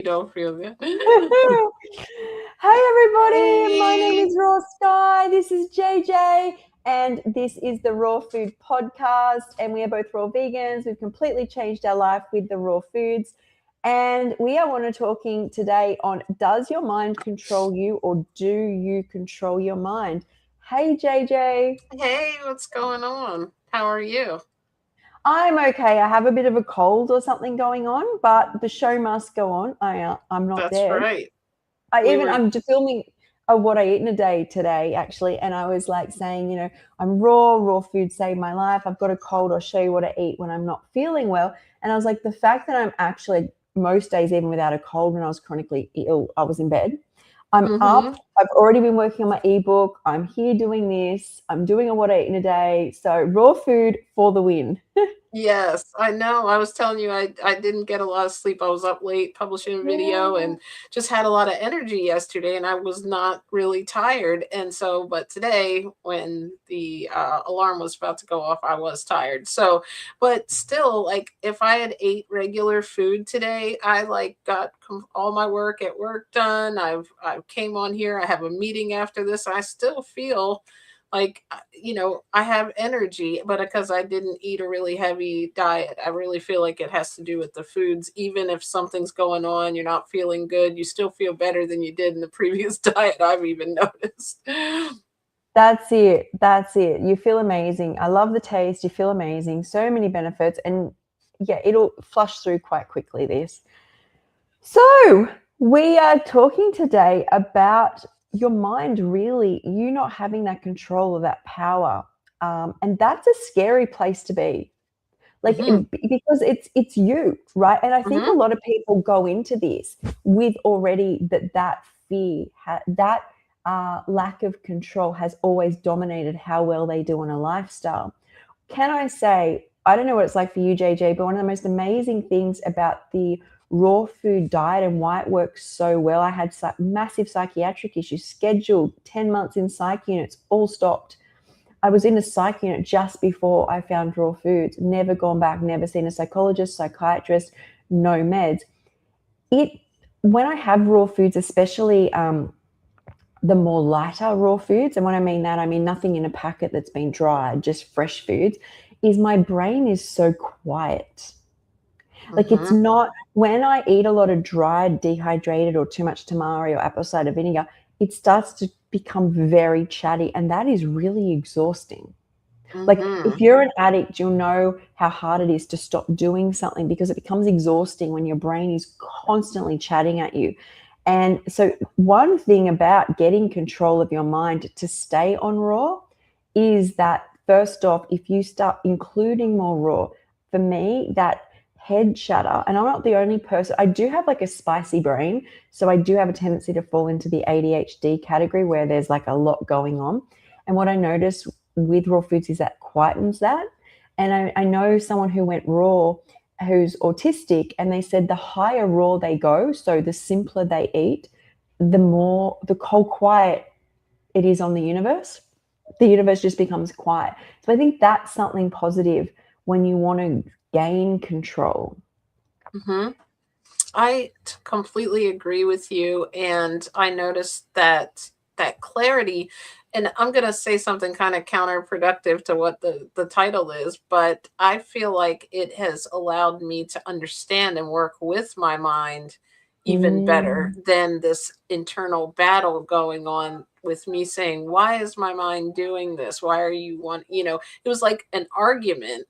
You don't feel good. Hey everybody, my name Hey. is Raw Sky. This is JJ, and this is the Raw Food Podcast. And we are both raw vegans. We've completely changed our life with the raw foods. And we are want to talking today on, does your mind control you or do you control your mind? Hey JJ. Hey, what's going on? How are you? I'm okay. I have a bit of a cold or something going on, but the show must go on. I'm not That's dead. right. We were I'm just filming what I eat in a day today, actually, and I was like saying, I'm raw food saved my life. I've got a cold. I'll show you what I eat when I'm not feeling well. And I was like, the fact that I'm actually most days, even without a cold, when I was chronically ill, I was in bed. I'm mm-hmm. up. I've already been working on my ebook. I'm here doing this. I'm doing a what I eat in a day. So raw food for the win. Yes, I know. I was telling you I didn't get a lot of sleep. I was up late publishing a video Yeah. and just had a lot of energy yesterday and I was not really tired. And so but today when the alarm was about to go off, I was tired. So but still like if I had ate regular food today, I like got all my work at work done. I came on here. I have a meeting after this. I still feel like I have energy, but because I didn't eat a really heavy diet, I really feel like it has to do with the foods. Even if something's going on, you're not feeling good, you still feel better than you did in the previous diet, I've even noticed. That's it. That's it. You feel amazing. I love the taste. You feel amazing. So many benefits. And yeah, it'll flush through quite quickly, this. So, we are talking today about your mind, really, you not having that control or that power. And that's a scary place to be. Like, Hmm. because it's you, right? And I think a Hmm. lot of people go into this with already that fear, that lack of control has always dominated how well they do on a lifestyle. Can I say, I don't know what it's like for you, JJ, but one of the most amazing things about the raw food diet and why it works so well, I had massive psychiatric issues, scheduled 10 months in psych units, all stopped. I was in a psych unit just before I found raw foods, never gone back, never seen a psychologist, psychiatrist, no meds. It When I have raw foods, especially the more lighter raw foods, and when I mean that, I mean nothing in a packet that's been dried, just fresh foods, is my brain is so quiet. Like, it's Hmm. not, when I eat a lot of dried, dehydrated, or too much tamari or apple cider vinegar, it starts to become very chatty, and that is really exhausting. Like, if Hmm. you're an addict, you'll know how hard it is to stop doing something because it becomes exhausting when your brain is constantly chatting at you. And so, one thing about getting control of your mind to stay on raw is that, first off, if you start including more raw, for me, that head chatter, and I'm not the only person, I do have like a spicy brain. So, I do have a tendency to fall into the ADHD category where there's like a lot going on. And what I noticed with raw foods is that quietens that. And I know someone who went raw who's autistic, and they said the higher raw they go, so the simpler they eat, the more the whole quiet it is on the universe. The universe just becomes quiet. So I think that's something positive when you want to gain control. Hmm. Completely agree with you, and I noticed that clarity. And I'm gonna say something kind of counterproductive to what the title is, but I feel like it has allowed me to understand and work with my mind even better Mm, than this internal battle going on with me saying, "Why is my mind doing this? Why are you want?" It was like an argument,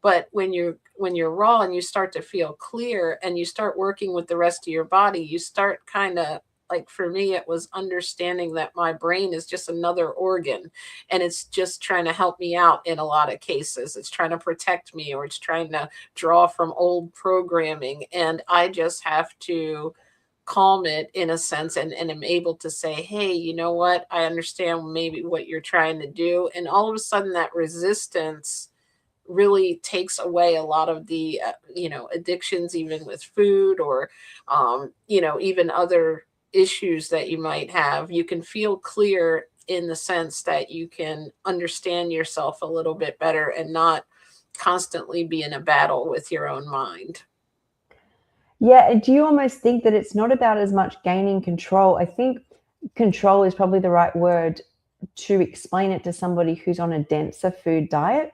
but when you're raw and you start to feel clear and you start working with the rest of your body, you start kind of, like, for me it was understanding that my brain is just another organ and it's just trying to help me out. In a lot of cases it's trying to protect me, or it's trying to draw from old programming, and I just have to calm it in a sense, and am able to say, hey, you know what, I understand maybe what you're trying to do. And all of a sudden that resistance really takes away a lot of the addictions, even with food, or even other issues that you might have. You can feel clear in the sense that you can understand yourself a little bit better and not constantly be in a battle with your own mind. Yeah, do you almost think that it's not about as much gaining control? I think control is probably the right word to explain it to somebody who's on a denser food diet.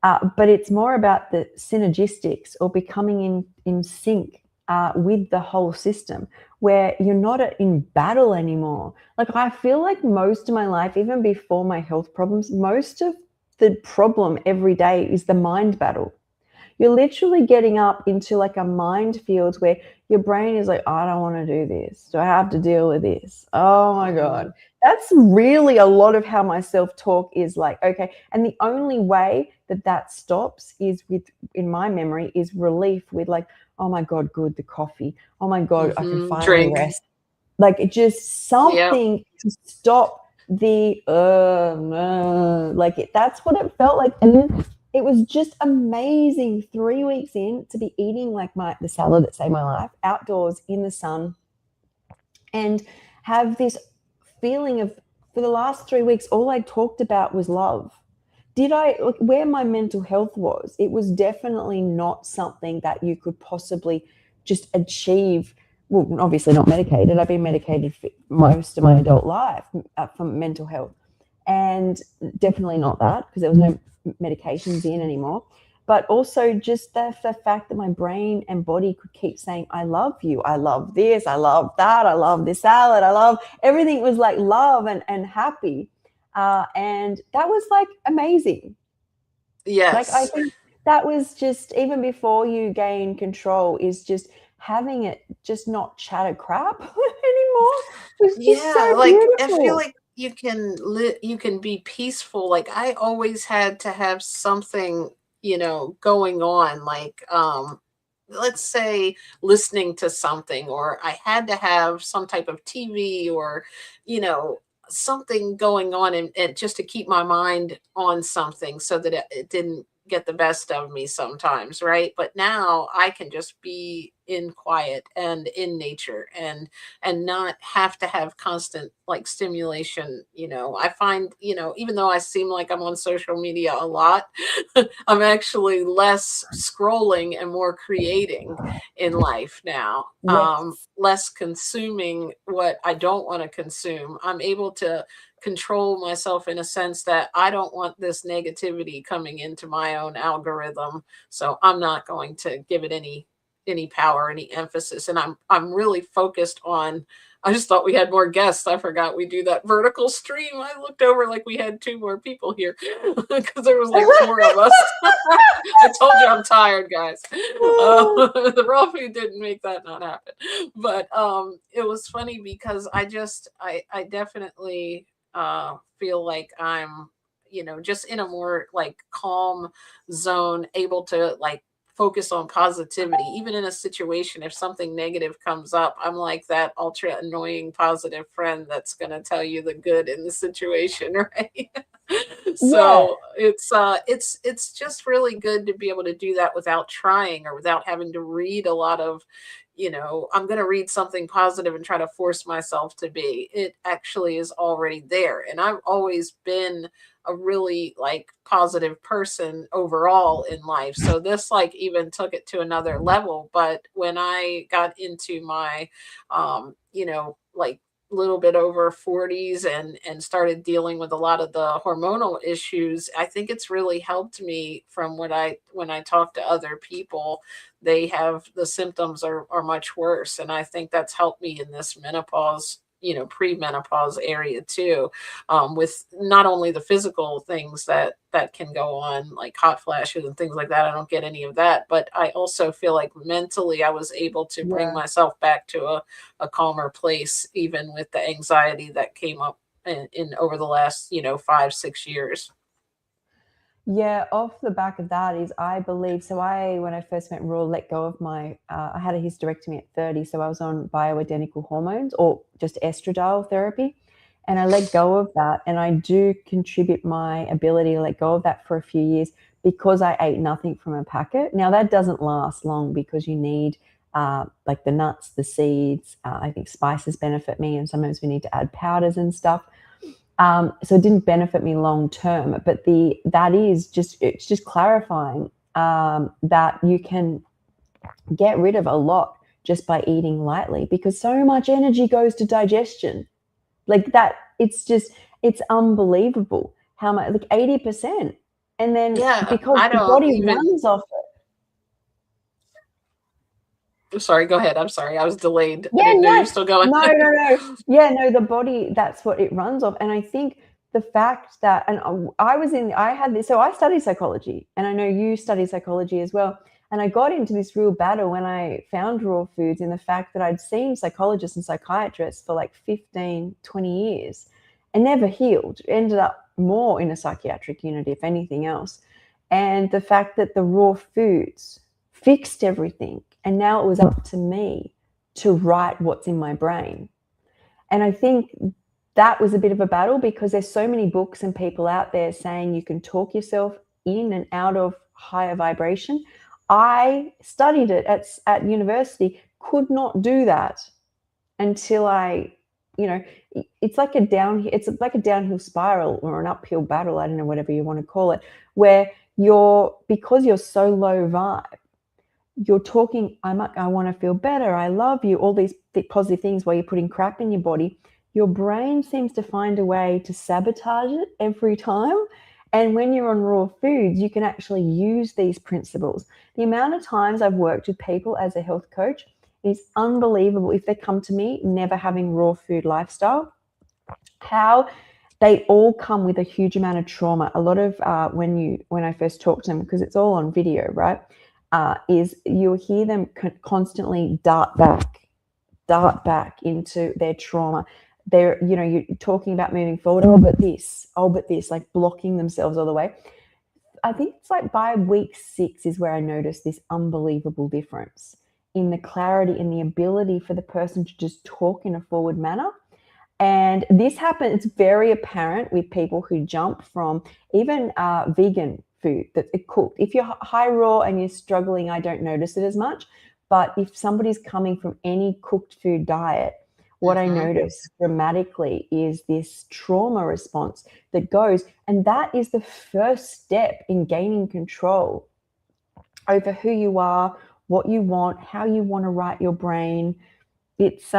But it's more about the synergistics or becoming in sync with the whole system, where you're not in battle anymore. Like, I feel like most of my life, even before my health problems, most of the problem every day is the mind battle. You're literally getting up into like a minefield where your brain is like, I don't want to do this. Do I have to deal with this? Oh my God. Mhm. That's really a lot of how my self talk is like, okay. And the only way that that stops is with, in my memory, is relief with like, oh my God, good, the coffee. Oh my God, I can Mhm. finally Drink. rest. Like, it just Yep. something to stop the no. Like that's what it felt like. And then it was just amazing 3 weeks in to be eating like the salad that saved my life outdoors in the sun, and have this feeling of, for the last 3 weeks all I talked about was love. Did I, like, where my mental health was, it was definitely not something that you could possibly just achieve. Well, obviously not medicated. I've been medicated for most of my adult life for mental health, and definitely not that, because there was no medications in anymore. But also just the fact that my brain and body could keep saying, I love you, I love this, I love that, I love this salad, I love everything. It was like love and happy. And that was like amazing. Like, I Yes. think that was just, even before you gain control, is just having it just not chatter crap anymore was just Yeah, so like I feel beautiful. like you can be peaceful. Like I always had to have something, going on, like let's say listening to something, or I had to have some type of TV, or you know something going on, and just to keep my mind on something so that it didn't get the best of me sometimes, right? But now I can just be in quiet and in nature, and not have to have constant like stimulation. I find, even though I seem like I'm on social media a lot, I'm actually less scrolling and more creating in life now. Yes. Less consuming what I don't want to consume. I'm able to control myself in a sense that I don't want this negativity coming into my own algorithm, so I'm not going to give it any power, any emphasis. And I'm really focused on, I just thought we had more guests. I forgot we do that vertical stream. I looked over like we had two more people here because there was like four of us. I told you I'm tired, guys. The raw food didn't make that not happen. But it was funny because I definitely feel like I'm, just in a more like calm zone, able to like focus on positivity. Even in a situation, if something negative comes up, I'm like that ultra annoying positive friend that's going to tell you the good in the situation, right? Yeah. So it's just really good to be able to do that without trying, or without having to read a lot of, I'm going to read something positive and try to force myself to be. It actually is already there. And I've always been a really like positive person overall in life. So this like even took it to another level. But when I got into my like little bit over 40s, and started dealing with a lot of the hormonal issues, I think it's really helped me. From what I when I talk to other people, they have the symptoms are much worse, and I think that's helped me in this menopause, pre-menopause area too, with not only the physical things that can go on, like hot flashes and things like that. I don't get any of that, but I also feel like mentally I was able to bring Yeah. myself back to a calmer place, even with the anxiety that came up in over the last 5-6 years. Yeah, off the back of that is, I believe, so I, when I first met Raw, let go of my, I had a hysterectomy at 30, so I was on bioidentical hormones, or just estradiol therapy, and I let go of that, and I do contribute my ability to let go of that for a few years, because I ate nothing from a packet. Now that doesn't last long, because you need like the nuts, the seeds. I think spices benefit me, and sometimes we need to add powders and stuff. So it didn't benefit me long term, but that is just, it's just clarifying that you can get rid of a lot just by eating lightly, because so much energy goes to digestion. Like that, it's unbelievable how much, like 80%. And then Yeah, because I the don't body even. runs off. Sorry, go ahead. I'm sorry. I was delayed. I Yeah, didn't know you no, were still going. no, no, no. Yeah, no, the body, that's what it runs off. And I think the fact that, and I had this, so I study psychology, and I know you study psychology as well. And I got into this real battle when I found raw foods, in the fact that I'd seen psychologists and psychiatrists for like 15, 20 years and never healed, ended up more in a psychiatric unit, if anything else. And the fact that the raw foods fixed everything. And now it was up to me to write what's in my brain. And I think that was a bit of a battle, because there's so many books and people out there saying you can talk yourself in and out of higher vibration. I studied it at university, could not do that until you know, it's like a downhill spiral or an uphill battle. I don't know, whatever you want to call it, where because you're so low vibe, you're talking, I want to feel better, I love you, all these positive things, while you're putting crap in your body. Your brain seems to find a way to sabotage it every time. And when you're on raw foods, you can actually use these principles. The amount of times I've worked with people as a health coach is unbelievable. If they come to me never having raw food lifestyle, how they all come with a huge amount of trauma. A lot of when I first talk to them, because it's all on video, right? Is you'll hear them constantly dart back into their trauma. They're, you're talking about moving forward. Oh, but this, like blocking themselves all the way. I think it's like by week 6 is where I noticed this unbelievable difference in the clarity and the ability for the person to just talk in a forward manner. And this happens, it's very apparent with people who jump from even vegan food that's cooked. If you're high raw and you're struggling, I don't notice it as much. But if somebody's coming from any cooked food diet, what I Hmm. notice dramatically is this trauma response that goes, and that is the first step in gaining control over who you are, what you want, how you want to write your brain. It's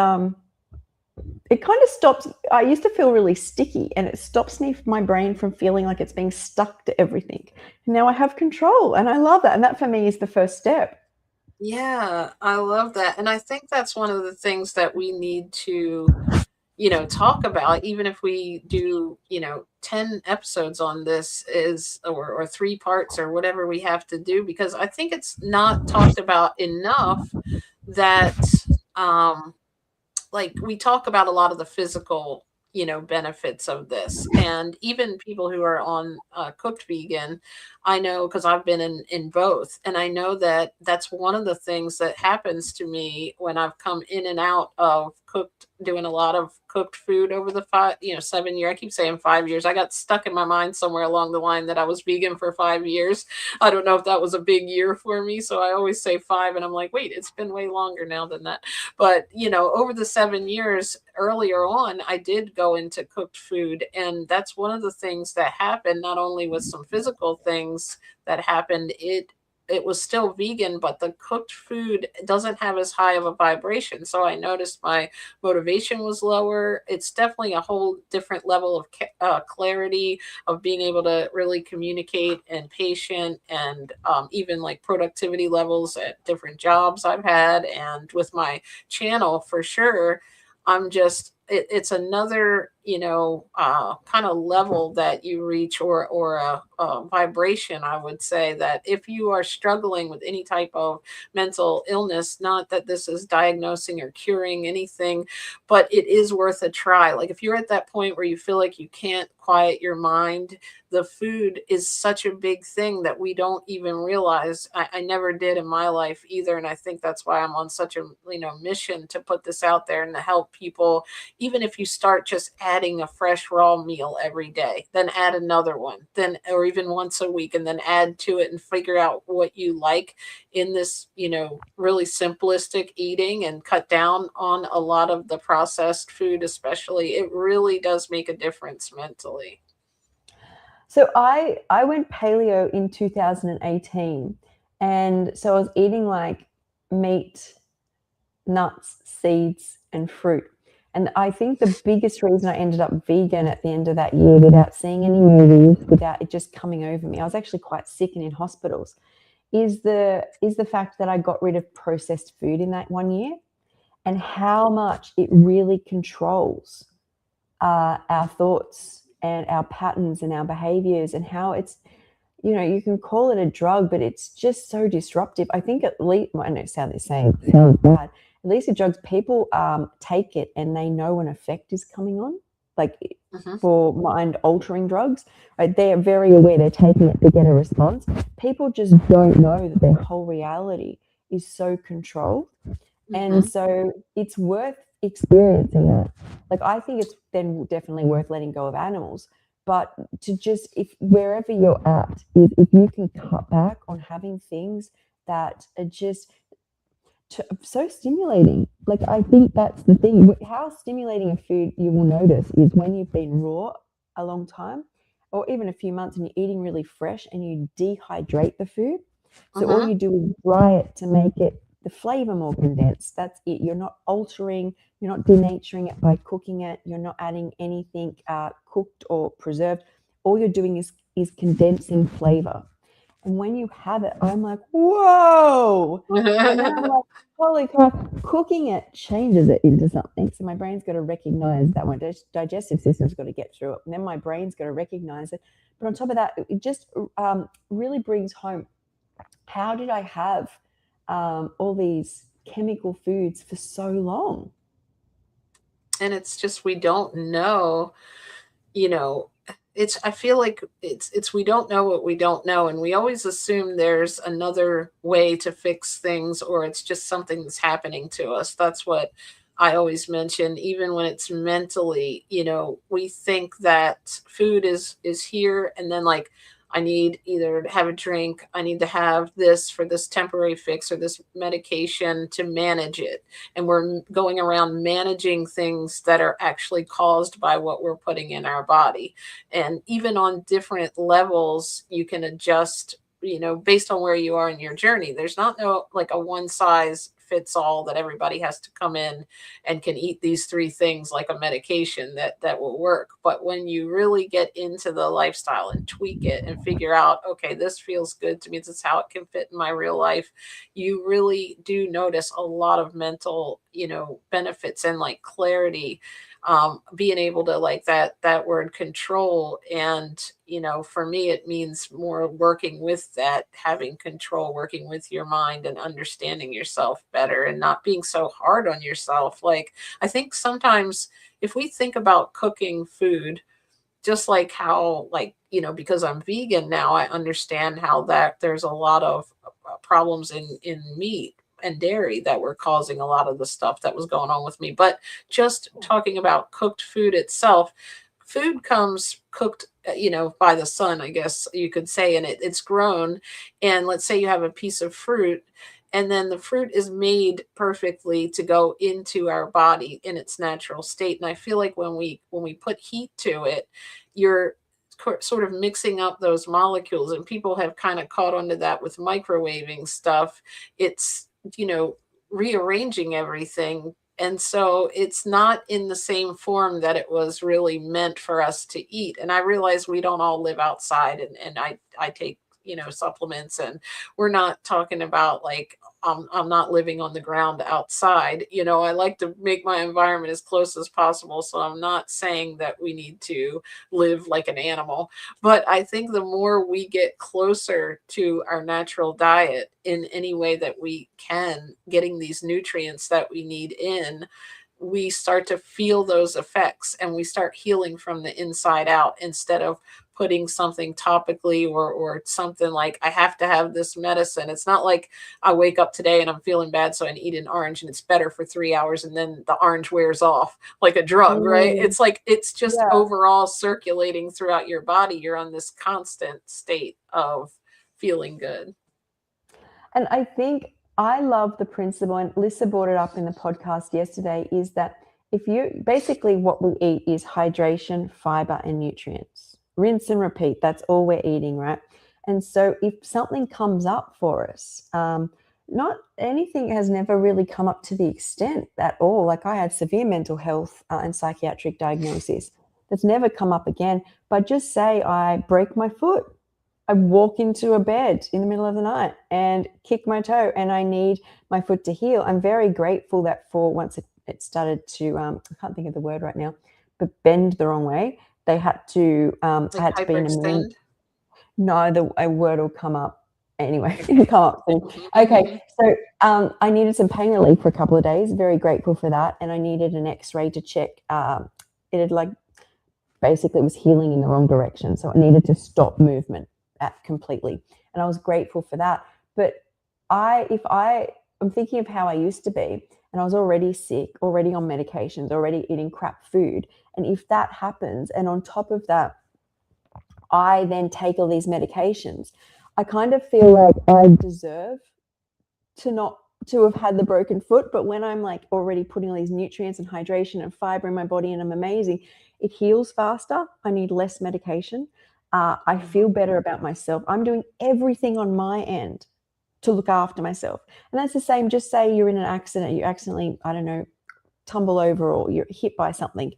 it kind of stops. I used to feel really sticky, and it stops my brain from feeling like it's being stuck to everything. Now I have control, and I love that. And that for me is the first step. Yeah, I love that. And I think that's one of the things that we need to, talk about, even if we do, 10 episodes on this, is or 3 parts or whatever we have to do, because I think it's not talked about enough that like we talk about a lot of the physical benefits of this, and even people who are on cooked vegan, I know because I've been in both, and I know that that's one of the things that happens to me when I've come in and out of cooked, doing a lot of cooked food over the 7 year, I keep saying 5 years, I got stuck in my mind somewhere along the line that I was vegan for 5 years. I don't know if that was a big year for me, so I always say 5, and I'm like, wait, it's been way longer now than that. But, over the 7 years earlier on, I did go into cooked food. And that's one of the things that happened, not only with some physical things that happened, it was still vegan, but the cooked food doesn't have as high of a vibration. So I noticed my motivation was lower. It's definitely a whole different level of clarity, of being able to really communicate, and patient, and even like productivity levels at different jobs I've had, and with my channel for sure. It's another kind of level that you reach, or a vibration, I would say, that if you are struggling with any type of mental illness, not that this is diagnosing or curing anything, but it is worth a try. Like if you're at that point where you feel like you can't quiet your mind, the food is such a big thing that we don't even realize. I never did in my life either, and I think that's why I'm on such a mission to put this out there and to help people. Even if you start just adding a fresh raw meal every day, then add another one, then, or even once a week, and then add to it, and figure out what you like in this, really simplistic eating, and cut down on a lot of the processed food, especially, it really does make a difference mentally. So I went paleo in 2018, and so I was eating like meat nuts, seeds, and fruit. And I think the biggest reason I ended up vegan at the end of that year without seeing any movies, without it just coming over me, I was actually quite sick and in hospitals, is the fact that I got rid of processed food in that one year, and how much it really controls our thoughts and our patterns and our behaviors, and how it's, you can call it a drug, but it's just so disruptive. I think at least, well, I know it sounds the same, it sounds bad. At least with drugs, people take it and they know an effect is coming on. Like Mhm. for mind altering drugs, right? They're very aware they're taking it to get a response. People just don't know that their whole reality is so controlled, and Mhm. so it's worth experiencing it. Like I think it's then definitely worth letting go of animals. But to just, if wherever you're at, if you can cut back on having things that are just so stimulating. Like I think that's the thing. How stimulating a food you will notice is when you've been raw a long time, or even a few months, and you're eating really fresh, and you dehydrate the food. So all Mhm. you do is dry it to make it the flavor more condensed. That's it. You're not altering. You're not denaturing it by cooking it. You're not adding anything cooked or preserved. All you're doing is condensing flavor. And when you have it, I'm like, whoa. And then I'm like, holy crap, cooking it changes it into something. So my brain's got to recognize that my digestive system's got to get through it. And then my brain's got to recognize it. But on top of that, it just really brings home, how did I have all these chemical foods for so long? And it's just we don't know, you know, it's I feel like it's we don't know what we don't know, and we always assume there's another way to fix things, or it's just something that's happening to us. That's what I always mention. Even when it's mentally, we think that food is here, and then like I need either to have a drink, I need to have this for this temporary fix or this medication to manage it, and we're going around managing things that are actually caused by what we're putting in our body. And even on different levels, you can adjust, based on where you are in your journey. There's not no like a one size fits all that everybody has to come in and can eat these three things like a medication that will work. But when you really get into the lifestyle and tweak it and figure out, okay, this feels good to me, this is how it can fit in my real life, you really do notice a lot of mental, benefits and like clarity, being able to like that word control. And for me it means more working with that, having control, working with your mind and understanding yourself better and not being so hard on yourself. Like I think sometimes if we think about cooking food, just like how, like, because I'm vegan now, I understand how that there's a lot of problems in meat and dairy that were causing a lot of the stuff that was going on with me. But just talking about cooked food itself, food comes cooked, by the sun, I guess you could say, and it's grown. And let's say you have a piece of fruit, and then the fruit is made perfectly to go into our body in its natural state. And I feel like when we put heat to it, you're sort of mixing up those molecules, and people have kind of caught onto that with microwaving stuff. It's, rearranging everything, and so it's not in the same form that it was really meant for us to eat. And I realize we don't all live outside, and I take, supplements, and we're not talking about like, I'm not living on the ground outside. I like to make my environment as close as possible, so I'm not saying that we need to live like an animal. But I think the more we get closer to our natural diet in any way that we can, getting these nutrients that we need in, we start to feel those effects, and we start healing from the inside out, instead of putting something topically, or something like I have to have this medicine. It's not like I wake up today and I'm feeling bad, so I eat an orange and it's better for 3 hours, and then the orange wears off like a drug, right? Mm, It's like it's just yeah. overall circulating throughout your body. You're on this constant state of feeling good. And I think I love the principle, and Lisa brought it up in the podcast yesterday, is that if you basically what we eat is hydration, fiber, and nutrients. Rinse and repeat. That's all we're eating, right? And so if something comes up for us, Not anything has never really come up to the extent at all. Like I had severe mental health and psychiatric diagnosis that's never come up again. But just say I break my foot, I walk into a bed in the middle of the night and kick my toe, and I need my foot to heal. I'm very grateful that for once it started to, I can't think of the word right now, but bend the wrong way. They had to, I Like had to be in a hyperextend. no, a word will come up anyway. It'll Okay. come up soon. Mhm, Okay, mhm. so I needed some pain relief for a couple of days. Very grateful for that, and I needed an X-ray to check. It had like basically was healing in the wrong direction, so it needed to stop movement at completely, and I was grateful for that. But I'm thinking of how I used to be, and I was already sick, already on medications, already eating crap food, and if that happens, and on top of that I then take all these medications, I kind of feel like I deserve to not to have had the broken foot. But when I'm like already putting all these nutrients and hydration and fiber in my body and I'm amazing, it heals faster. I need less medication. I feel Mhm. better about myself. I'm doing everything on my end to look after myself. And that's the same. Just say you're in an accident, you accidentally, I don't know, tumble over or you're hit by something,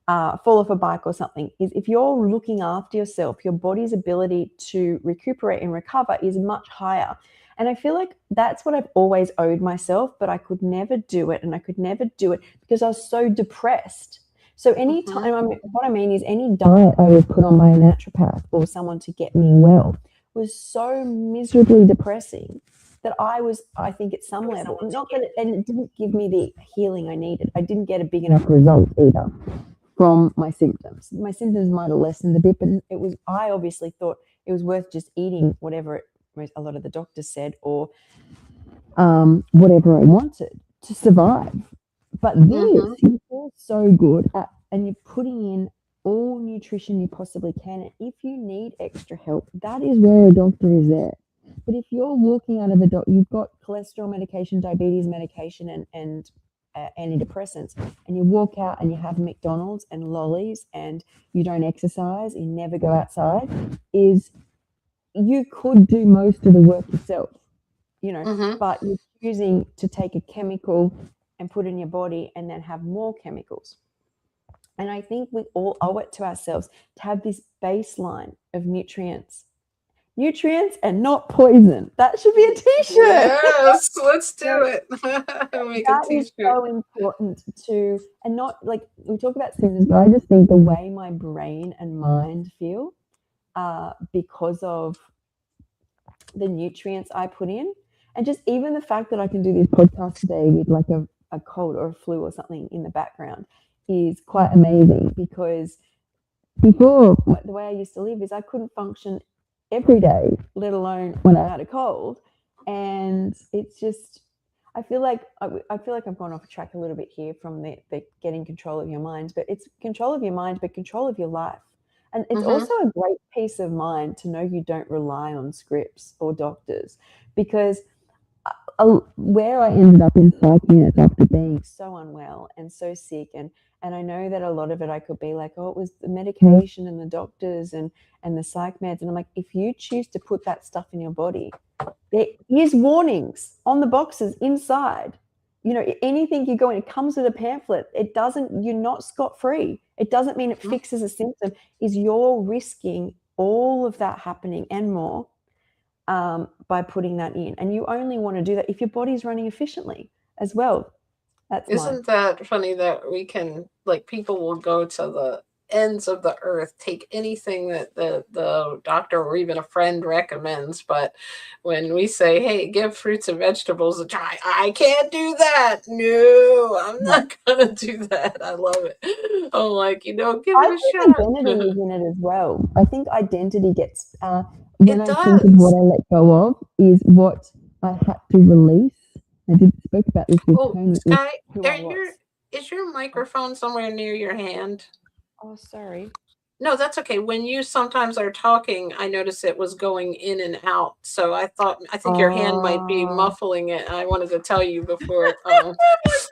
fall off a bike or something, is if you're looking after yourself, your body's ability to recuperate and recover is much higher. And I feel like that's what I've always owed myself, but I could never do it. And I could never do it because I was so depressed. So Mhm. what I mean is any diet I was put on by a naturopath or someone to get me well was so miserably depressing that I think at some level, not that and it didn't give me the healing I needed. I didn't get a big enough result either from my symptoms. My symptoms might have lessened a bit, but I obviously thought it was worth just eating whatever a lot of the doctors said or whatever I wanted to survive. But this, Mhm. you feel so good at, and you're putting in all nutrition you possibly can. And if you need extra help, that is where a doctor is there. But if you're walking out of a doctor, you've got cholesterol medication, diabetes medication, and antidepressants, and you walk out and you have McDonald's and lollies, and you don't exercise, you never go outside, is you could do most of the work yourself, you know, Mhm. but you're choosing to take a chemical and put in your body and then have more chemicals. And I think we all owe it to ourselves to have this baseline of nutrients and not poison. That should be a t-shirt. Yes, let's No, do it. Make a that is t-shirt. so important to, and not like we talk about symptoms, but I just think the way my brain and mind feel because of the nutrients I put in. And just even the fact that I can do this podcast today with like a cold or a flu or something in the background is quite amazing because before the way I used to live is I couldn't function every day, let alone when I had a cold. And it's just, I feel like I've gone off track a little bit here from the getting control of your mind, but it's control of your mind, but control of your life. And it's Mhm. also a great peace of mind to know you don't rely on scripts or doctors because where I ended up in psych units after being so unwell and so sick, and I know that a lot of it I could be like, oh, it was the medication and the doctors and the psych meds, and I'm like, if you choose to put that stuff in your body, there is warnings on the boxes inside. You know, anything you go in, it comes with a pamphlet. It doesn't. You're not scot free. It doesn't mean it Mhm. fixes a symptom. Is you're risking all of that happening and more by putting that in. And you only want to do that if your body's running efficiently as well. That's my. Isn't that funny that we can, like, people will go to the ends of the earth, take anything that the doctor or even a friend recommends, but when we say, hey, give fruits and vegetables a try, I can't do that. No, I'm Yeah. not gonna do that. I love it. I'm like, give I it a think shot. identity is in it as well. I think identity gets, when It I think of what does. I let go of, is what I had to release. I did spoke about this with Oh, Tony, with Sky, who I is your was. microphone somewhere near your hand? Oh, sorry. No, that's okay. When you sometimes are talking, I notice it was going in and out. So I think your hand might be Oh. muffling it. I wanted to tell you before. Good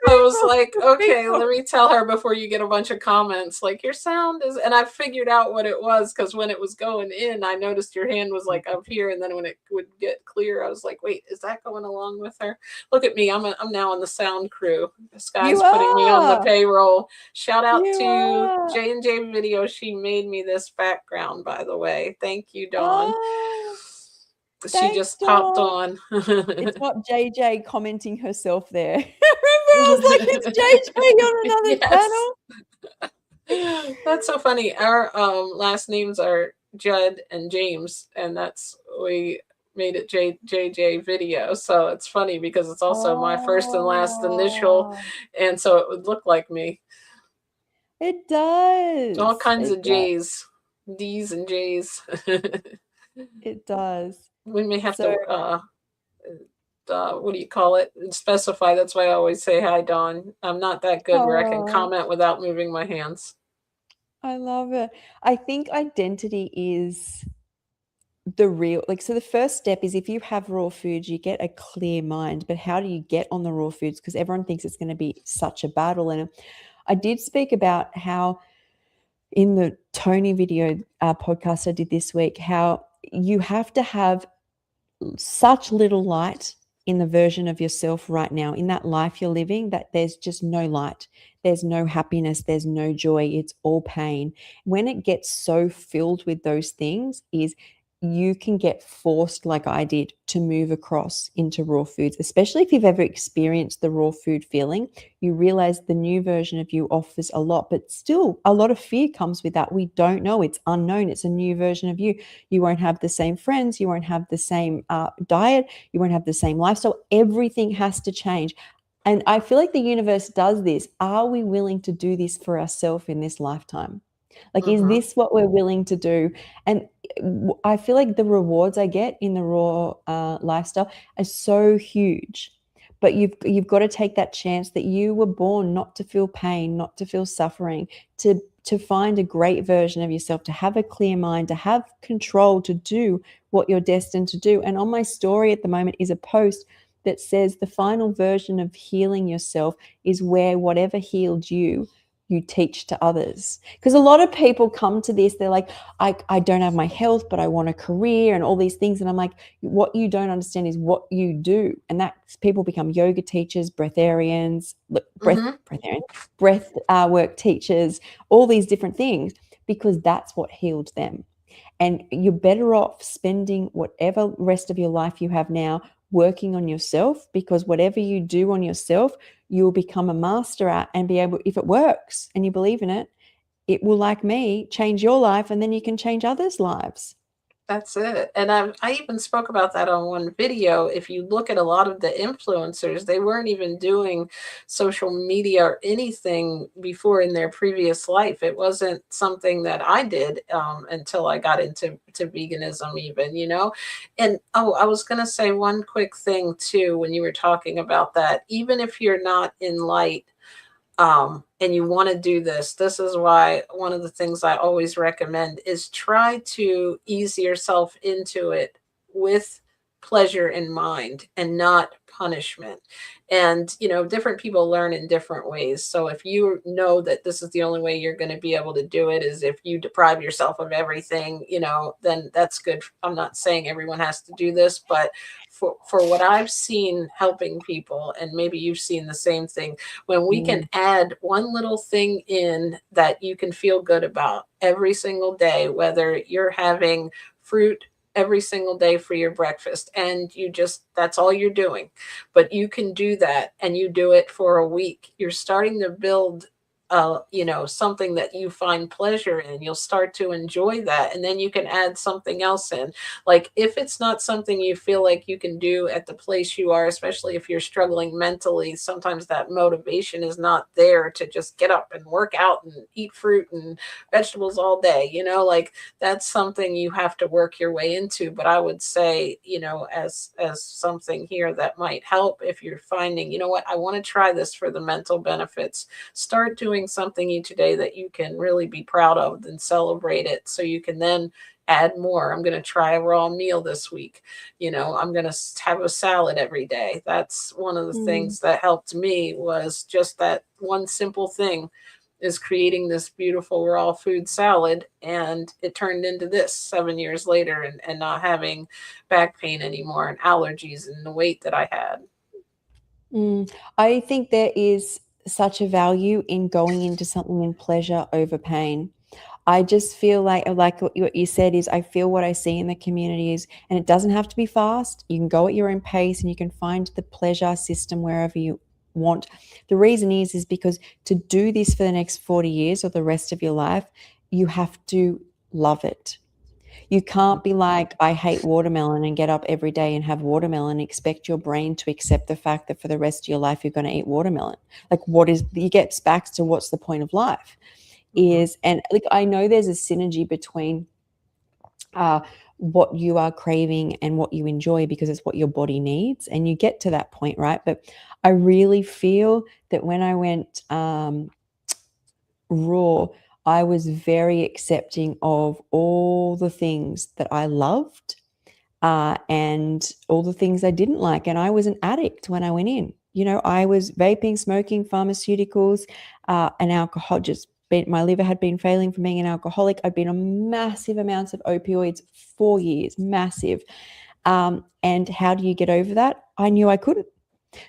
I was people, like, good okay, people. let me tell her before you get a bunch of comments. Like your sound is, and I figured out what it was because when it was going in, I noticed your hand was like up here, and then when it would get clear, I was like, wait, is that going along with her? Look at me, I'm now on the sound crew. This You guy's putting me on the are. payroll. Shout out You to are. J&J Video. She made me this background, by the way. Thank you, Dawn. Oh, She thanks, just popped Dawn. on. It's what JJ commenting herself there. Remember, I was like, it's JJ on another Yes. channel. That's so funny. Our last names are Judd and James, and that's we made it JJ Video. So it's funny because it's also my first and last initial, Oh, and so it would look like me. it All does. kinds It of does. J's, D's and J's. It does. We may have So, to what do you call it? Specify. That's why I always say hi, Dawn. I'm not that good where I can oh, comment without moving my hands. I love it. I think identity is the real, like, so the first step is if you have raw foods, you get a clear mind. But how do you get on the raw foods? Because everyone thinks it's going to be such a battle. And I did speak about how in the Tony video podcast I did this week, how you have to have such little light in the version of yourself right now, in that life you're living, that there's just no light. There's no happiness. There's no joy. It's all pain. When it gets so filled with those things, is you can get forced, like I did, to move across into raw foods, especially if you've ever experienced the raw food feeling. You realize the new version of you offers a lot, but still a lot of fear comes with that. We don't know. It's unknown. It's a new version of you. You won't have the same friends. You won't have the same diet. You won't have the same lifestyle. Everything has to change. And I feel like the universe does this. Are we willing to do this for ourselves in this lifetime? Like, is Mm-hmm. this what we're willing to do? And I feel like the rewards I get in the raw lifestyle are so huge. But you've got to take that chance that you were born not to feel pain, not to feel suffering, to find a great version of yourself, to have a clear mind, to have control, to do what you're destined to do. And on my story at the moment is a post that says the final version of healing yourself is where whatever healed you, you teach to others. Because a lot of people come to this, they're like, I don't have my health, but I want a career and all these things. And I'm like, what you don't understand is what you do. And that people become yoga teachers, Mm-hmm. breath work teachers, all these different things, because that's what healed them. And you're better off spending whatever rest of your life you have now working on yourself, because whatever you do on yourself, you'll become a master at and be able, if it works and you believe in it, it will, like me, change your life, and then you can change others' lives. That's it. And I even spoke about that on one video. If you look at a lot of the influencers, they weren't even doing social media or anything before in their previous life. It wasn't something that I did until I got into veganism, even, you know. And oh, I was going to say one quick thing too when you were talking about that. Even if you're not in light, and you want to do this, this is why one of the things I always recommend is try to ease yourself into it with pleasure in mind and not punishment. And you know, different people learn in different ways. So if you know that this is the only way you're going to be able to do it is if you deprive yourself of everything, you know, then that's good. I'm not saying everyone has to do this, but for what I've seen helping people, and maybe you've seen the same thing, when we can Mm. add one little thing in that you can feel good about every single day, whether you're having fruit every single day for your breakfast and you just, that's all you're doing, but you can do that and you do it for a week, you're starting to build you know, something that you find pleasure in. You'll start to enjoy that, and then you can add something else in. Like if it's not something you feel like you can do at the place you are, especially if you're struggling mentally, sometimes that motivation is not there to just get up and work out and eat fruit and vegetables all day, you know, like that's something you have to work your way into. But I would say, you know, as something here that might help, if you're finding, you know what, I want to try this for the mental benefits, start doing doing something each day that you can really be proud of, then celebrate it so you can then add more. I'm going to try a raw meal this week. I'm going to have a salad every day. That's one of the Mm. things that helped me, was just that one simple thing, is creating this beautiful raw food salad, and it turned into this 7 years later, and not having back pain anymore and allergies and the weight that I had. Mm. I think there is such a value in going into something in pleasure over pain. I just feel like what you said is, I feel what I see in the community is, and it doesn't have to be fast. You can go at your own pace and you can find the pleasure system wherever you want. The reason is because to do this for the next 40 years or the rest of your life, you have to love it. You can't be like, I hate watermelon, and get up every day and have watermelon and expect your brain to accept the fact that for the rest of your life you're going to eat watermelon. Like, what is, you get back to what's the point of life? Mm-hmm. Is, and like, I know there's a synergy between uh, what you are craving and what you enjoy, because it's what your body needs, and you get to that point, right? But I really feel that when I went raw, I was very accepting of all the things that I loved, and all the things I didn't like. And I was an addict when I went in. I was vaping, smoking, pharmaceuticals, and alcohol. My liver had been failing from being an alcoholic. I'd been on massive amounts of opioids 4 years, massive. And how do you get over that? I knew I couldn't.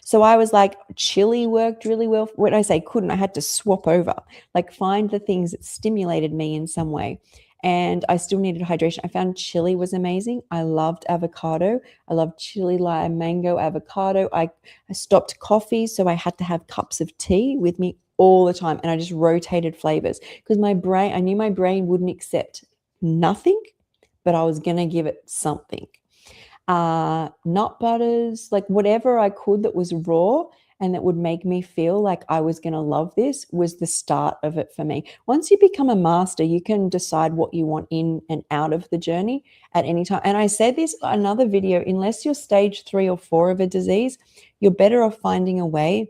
So I was like, chili worked really well. When I say couldn't, I had to swap over, like find the things that stimulated me in some way. And I still needed hydration. I found chili was amazing. I loved avocado. I loved chili, lime, mango, avocado. I stopped coffee, so I had to have cups of tea with me all the time. And I just rotated flavors because I knew my brain wouldn't accept nothing, but I was going to give it something. Nut butters, like whatever I could that was raw and that would make me feel like I was going to love this, was the start of it for me. Once you become a master, you can decide what you want in and out of the journey at any time. And I said this another video, unless you're stage 3 or 4 of a disease, you're better off finding a way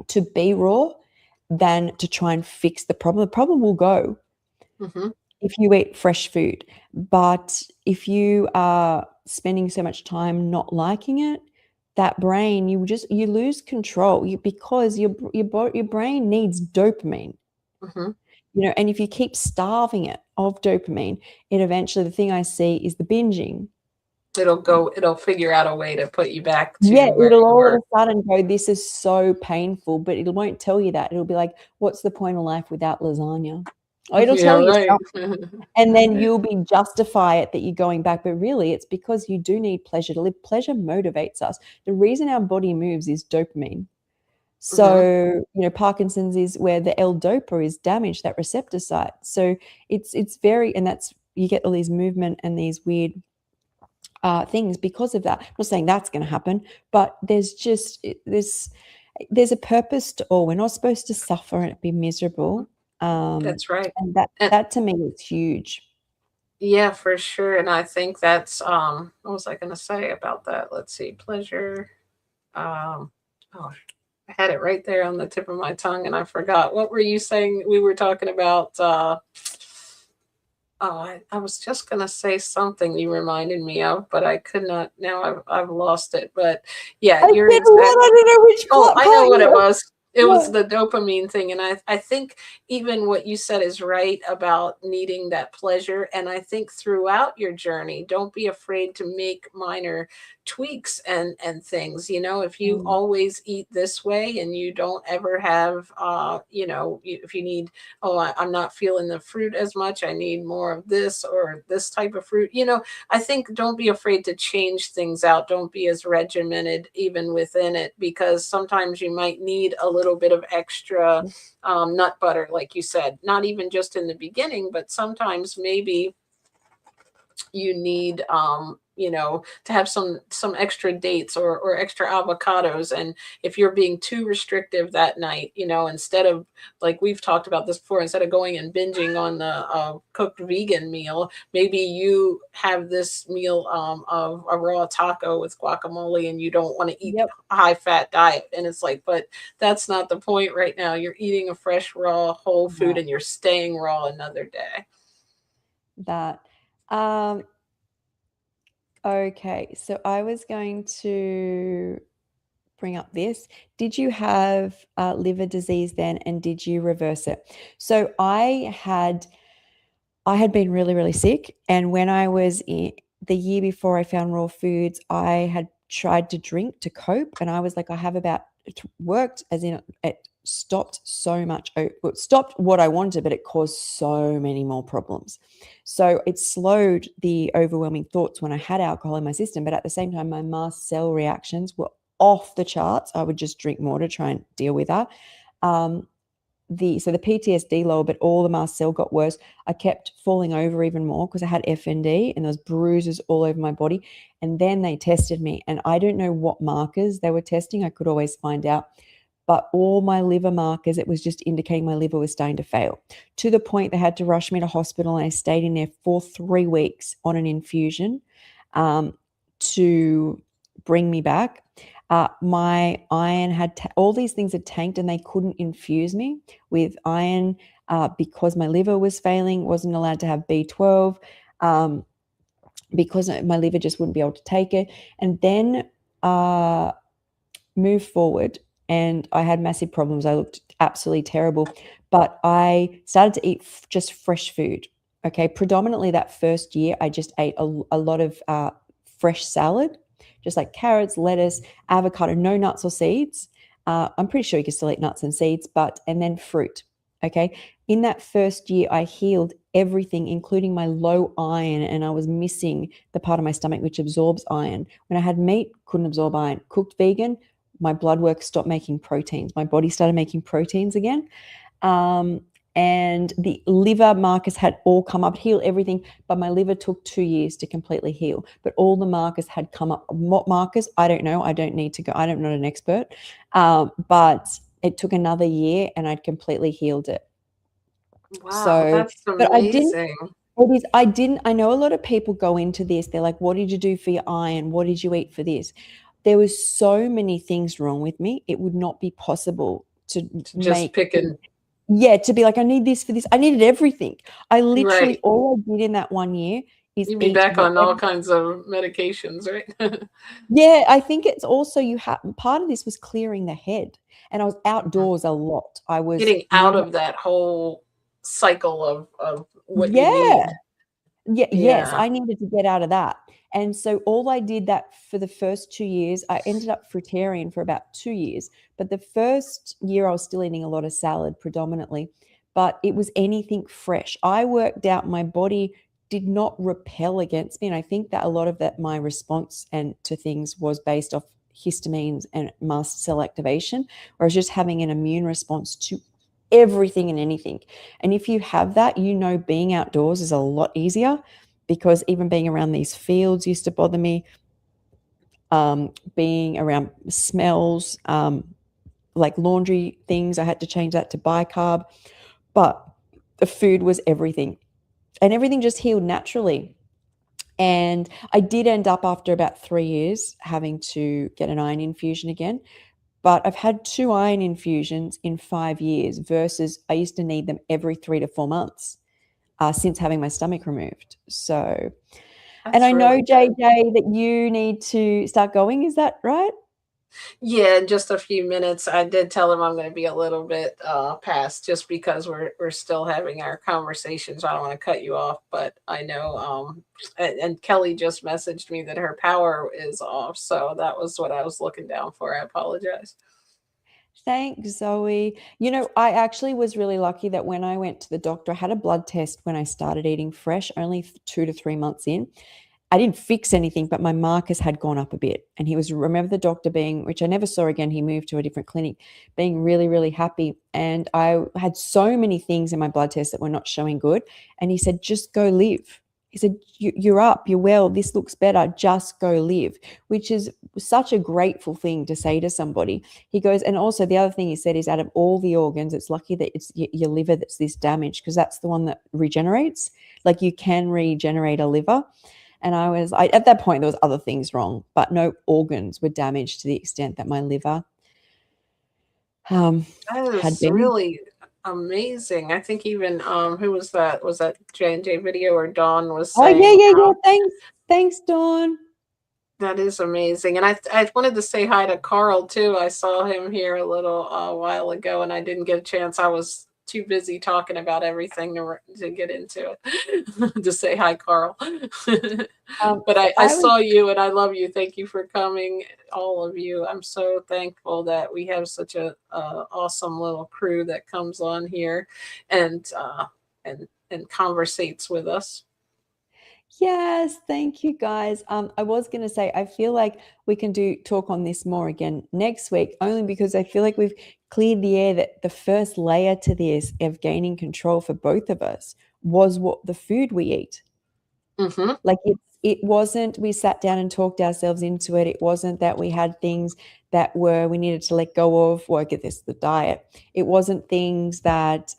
to be raw than to try and fix the problem. The problem will go Mm-hmm. if you eat fresh food. But if you are spending so much time not liking it, that brain, you lose control, because your brain needs dopamine. Mm-hmm. And if you keep starving it of dopamine, it eventually, the thing I see is the binging. It'll figure out a way to put you back Yeah, to where it'll you all of were. a sudden go, this is so painful, but it won't tell you that. It'll be like, what's the point of life without lasagna? Or it'll Yeah, tell you right. something. And then you'll be justify it that you're going back. But really, it's because you do need pleasure to live. Pleasure motivates us. The reason our body moves is dopamine. Mm-hmm. So, Parkinson's is where the L-DOPA is damaged, that receptor site. So it's very, and that's, you get all these movement and these weird things because of that. I'm not saying that's going to happen, but there's a purpose to all. We're not supposed to suffer and be miserable. That's right. And that And that to me is huge. yeah, for sure. And I think that's what was I gonna say about that? Let's see, pleasure. Oh, I had it right there on the tip of my tongue and I forgot. What were you saying? We were talking about oh, I was just gonna say something you reminded me of, but I could not. Now I've lost it. But yeah, I you're said what? exact. I don't know which Oh, I know part what it you. was. It was What? the dopamine thing. And I think even what you said is right about needing that pleasure. And I think throughout your journey, don't be afraid to make minor tweaks and things. If you Mm, always eat this way and you don't ever have, if you need, oh, I'm not feeling the fruit as much, I need more of this or this type of fruit. I think don't be afraid to change things out. Don't be as regimented even within it, because sometimes you might need a little bit of extra nut butter, like you said, not even just in the beginning, but sometimes maybe you need to have some extra dates or extra avocados. And if you're being too restrictive that night, instead of, like we've talked about this before, instead of going and binging on the cooked vegan meal, maybe you have this meal of a raw taco with guacamole, and you don't want to eat Yep. a high fat diet. And it's like, but that's not the point right now. You're eating a fresh, raw, whole food, Right. and you're staying raw another day. That. Um, okay, so I was going to bring up this. Did you have liver disease then, and did you reverse it? So I had been really, really sick. And when I was the year before I found raw foods, I had tried to drink to cope. And I was like, I have about, it worked as in it stopped so much, it stopped what I wanted, but it caused so many more problems. So it slowed the overwhelming thoughts when I had alcohol in my system. But at the same time, my mast cell reactions were off the charts. I would just drink more to try and deal with that. Um, the PTSD lower, but all the mast cell got worse. I kept falling over even more because I had FND and there was bruises all over my body. And then they tested me, and I don't know what markers they were testing. I could always find out, but all my liver markers, it was just indicating my liver was starting to fail, to the point they had to rush me to hospital. And I stayed in there for 3 weeks on an infusion to bring me back. My iron had all these things had tanked, and they couldn't infuse me with iron because my liver was failing, wasn't allowed to have B12 because my liver just wouldn't be able to take it. And then move forward, and I had massive problems. I looked absolutely terrible, but I started to eat just fresh food. Okay, predominantly that first year, I just ate a lot of fresh salad, just like carrots, lettuce, avocado, no nuts or seeds. I'm pretty sure you can still eat nuts and seeds, and then fruit. Okay. In that first year, I healed everything, including my low iron, and I was missing the part of my stomach which absorbs iron. When I had meat, couldn't absorb iron. Cooked vegan, my blood work stopped making proteins. My body started making proteins again. Um, and the liver markers had all come up, heal everything, but my liver took 2 years to completely heal. But all the markers had come up. What markers? I don't know. I don't need to go. I'm not an expert. But it took another year, and I'd completely healed it. Wow, So, that's but I didn't. amazing. It is. I didn't. I know a lot of people go into this. They're like, "What did you do for your iron? What did you eat for this?" There was so many things wrong with me. It would not be possible to Just make picking. yeah, to be like, I need this for this. I needed everything. I literally, Right. all I did in that 1 year is You'd be eat back on all whatever. kinds of medications, right? Yeah, I think it's also you have part of this was clearing the head. And I was Mhm. outdoors a lot. I was Getting out never, of that whole cycle of what you yeah. need. Yeah, yes, Yeah. I needed to get out of that. And so all I did that for the first 2 years, I ended up fruitarian for about 2 years, but the first year I was still eating a lot of salad predominantly, but it was anything fresh. I worked out my body did not repel against me, and I think that a lot of that my response and to things was based off histamines and mast cell activation, where I was just having an immune response to everything and anything. And if you have that, being outdoors is a lot easier, because even being around these fields used to bother me. Being around smells, like laundry things, I had to change that to bicarb. But the food was everything, and everything just healed naturally. And I did end up after about 3 years having to get an iron infusion again. But I've had 2 iron infusions in 5 years versus I used to need them every 3 to 4 months, since having my stomach removed. So, and That's I know, really good. JJ, that you need to start going. Is that right? Yeah, in just a few minutes. I did tell him I'm going to be a little bit past, just because we're still having our conversations. I don't want to cut you off, but I know and Kelly just messaged me that her power is off, so that was what I was looking down for. I apologize. Thanks, Zoe. I actually was really lucky that when I went to the doctor, I had a blood test when I started eating fresh, only 2 to 3 months in. I didn't fix anything, but my markers had gone up a bit. And he was, remember the doctor being, which I never saw again, he moved to a different clinic, being really, really happy. And I had so many things in my blood test that were not showing good. And he said, just go live. he said, you're up, you're well, this looks better, just go live, which is such a grateful thing to say to somebody. He goes, and also the other thing he said is, out of all the organs, it's lucky that it's your liver that's this damaged, because that's the one that regenerates. Like, you can regenerate a liver. And at that point, there was other things wrong, but no organs were damaged to the extent that my liver That had is been. really amazing. I think even who was that? Was that J&J video or Dawn was Oh, yeah, saying yeah, yeah. how Thanks, Dawn. that is amazing. And I wanted to say hi to Carl too. I saw him here a little while ago and I didn't get a chance. I was too busy talking about everything to get into it to say hi, Carl. But So I I was saw you and I love you. Thank you for coming, all of you. I'm so thankful that we have such a awesome little crew that comes on here and and conversates with us. Yes, thank you guys. I was going to say, I feel like we can talk on this more again next week, only because I feel like we've cleared the air that the first layer to this of gaining control for both of us was what the food we eat. Hmm. Like, it wasn't we sat down and talked ourselves into it. It wasn't that we had things that we needed to let go of. Well, I get this, the diet. It wasn't things that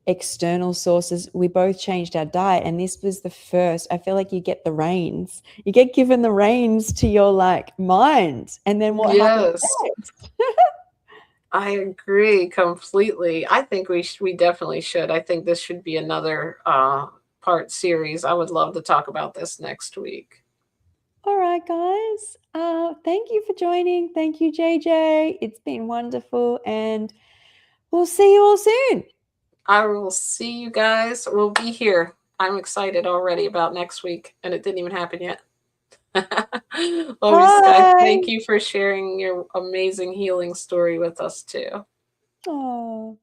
external sources. We both changed our diet, and this was the first. I feel like you get the reins, you get given the reins to your like mind, and then what happens Yes. next? I agree completely. I think we definitely should. I think this should be another part series. I would love to talk about this next week. All right, guys, thank you for joining. Thank you, JJ. It's been wonderful, and we'll see you all soon. I will see you guys. We'll be here. I'm excited already about next week, and it didn't even happen yet. Love you, Skye. Thank Bye. you for sharing your amazing healing story with us too. Oh.